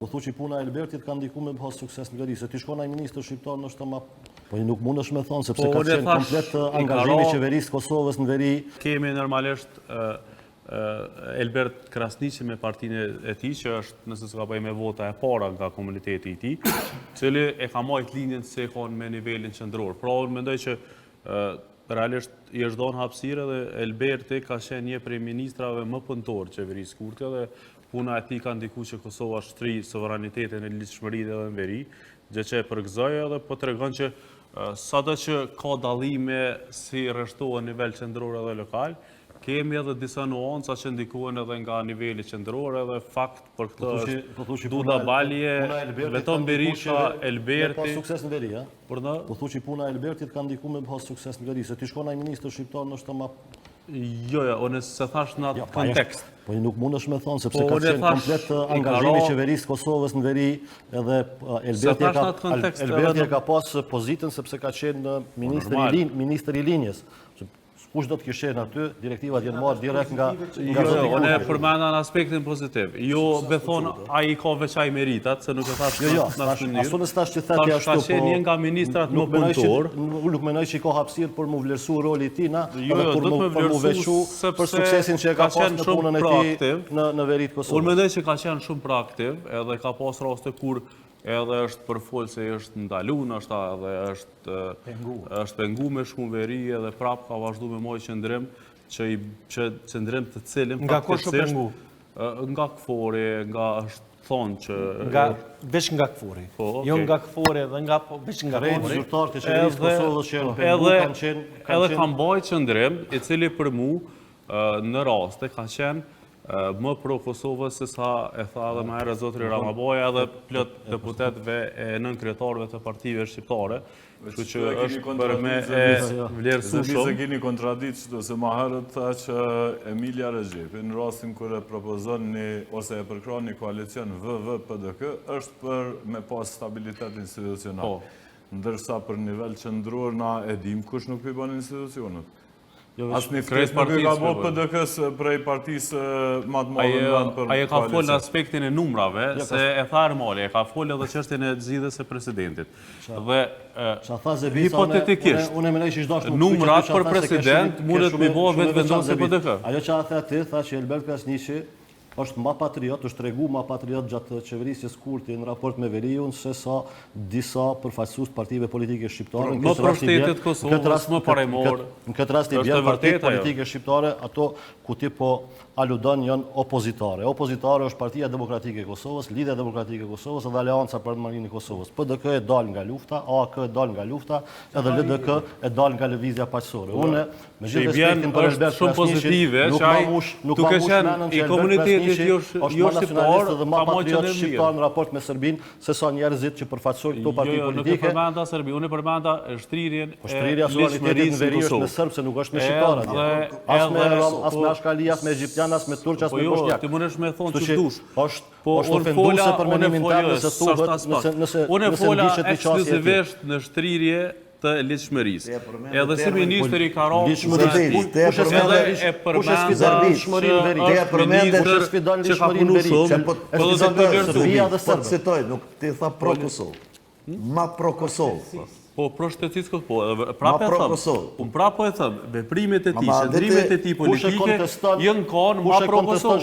Po thu që puna e Elbertit ka ndikuar me pas sukses në veri, se ti shkon ai ministër shqiptar ndoshta më po nuk mundesh me thonë sepse ka qenë komplet angazhimi i qeverisë Kosovës në veri. Kemi normalisht Elbert Krasniqi me partinë e tij, që është, nëse s'ka bëj me vota e para nga komuniteti i tij, cili e ka marrë linjën se ka me nivelin qendror. Pra unë mendoj që realisht i është dhënë hapësirë dhe Elberti ka qenë një prej ministrave më punëtor qeverisë Kurti dhe puna e tij ka ndikuar që Kosova shtri sovranitetin e lidhshmërinë edhe në veri, gjë që e përgëzoj edhe po tregon që sado që ka dallime si rreshtohen nivel qendror edhe lokal, kemi edhe disa nuanca që ndikohen edhe nga niveli qendror edhe fakt për këtë është Duda Balje, vetëm Berisha, Elberti. Pas sukses në veri, ha? Po thu që puna e Elbertit ka ndikuar me pas sukses në veri, se ti shkon ai ministër shqiptar ndoshta më Jo, unë se thash në atë kontekst. Po nuk mundesh me thonë, sepse ka qenë komplet angazhimi i qeverisë Kosovës në veri, edhe Elberti ka pas pozitën sepse ka qenë ministër i linjës. Kush do të kishte aty, direktivat janë marrë direkt nga Jo, unë përmenda në aspektin pozitiv. Jo, bethon ai ka veç ai meritat, se nuk e thash në atë mënyrë. Ashtu nëse tash që thatë ashtu, ka qenë një nga ministrat më punëtor. Unë nuk mendoj që ka hapësirë për mu vlerësu roli i tij na, për mu veçu për suksesin që e ka pas në punën e tij në veri të Kosovës. Unë mendoj që ka qenë shumë proaktiv, edhe ka pas raste kur edhe është përfol se është ndaluar ndoshta edhe është pengu me shkuar veri edhe prap ka vazhduar me moj qëndrim që qëndrim të cilin nga kush u pengu? Nga Kfori, nga është thonë që veç nga Kfori. Jo nga Kfori dhe nga veç nga Kfori. Zyrtarët e qeverisë Kosovës që janë pengu edhe kanë bërë qëndrim i cili për mu në raste ka qenë më pro Kosovës se sa e tha edhe më herët zotri Ramaboja edhe plot deputetëve e nënkretarëve të partive shqiptare. Kështu që është për me e vlerësuar shumë. Se keni kontradiktë se më herët tha që Emilia Rexhepi në rastin kur e propozon ose e përkron një koalicion VV-PDK është për me pas stabilitet institucional. Ndërsa për nivel qendror na e dim kush nuk i bën institucionet. Asë një fresë nuk e ka bo PDK-s prej partisë më të madhe në vend për koalicion. Aje ka folë në aspektin e numrave, se e tha Ermali, e ka folë edhe çështjen e zgjidhjes së presidentit. Dhe hipotetikisht, numrat për president mundet me bëhet vetë vendosje PDK. Ajo që a the tha që Elbert Krasniqi është ma patriot, është tregu ma patriot gjatë qeverisjes Kurti në raport me veriun se sa disa përfaqësues të partive politike shqiptare. Më për shtetet Kosovës, më paremor. Në këtë rast i bjen partitë politike shqiptare, ato ku ti po aludon janë opozitare. Opozitare është Partia Demokratike e Kosovës, Lidhja Demokratike e Kosovës edhe Aleanca për Ndërmarrjen e Kosovës. PDK e dal nga lufta, AK e dal nga lufta, edhe LDK e dal nga lëvizja paqësorë. Unë me gjithë respektin për Elbert Krasniqi, nuk ma mush i komunitetit jo shqiptar dhe ma patriot shqiptar në raport me Serbinë se sa njerëzit që përfaqësojnë këto parti politike. Nuk e përmenda Serbi, unë e përmenda shtririn e lidhshmërisë në Kosovë. Është me serb se nuk është me shqiptar. As me ashkali, as me egjiptian, as me turq, as me bosnjak. Ti mundesh me thonë që dush. Është ofenduese për mendimin tim nëse thuhet nëse ndiqet në çështje ekskluzivisht në shtrirje të lidhshmërisë. Edhe si ministri ka rënë e citoj, nuk ti tha pro Kosovë. Ma pro Kosovë. Po pro shtetisë po, prapë e them. Unë prapë e them, veprimet e tij, qëndrimet e tij politike janë kanë ma pro Kosovës.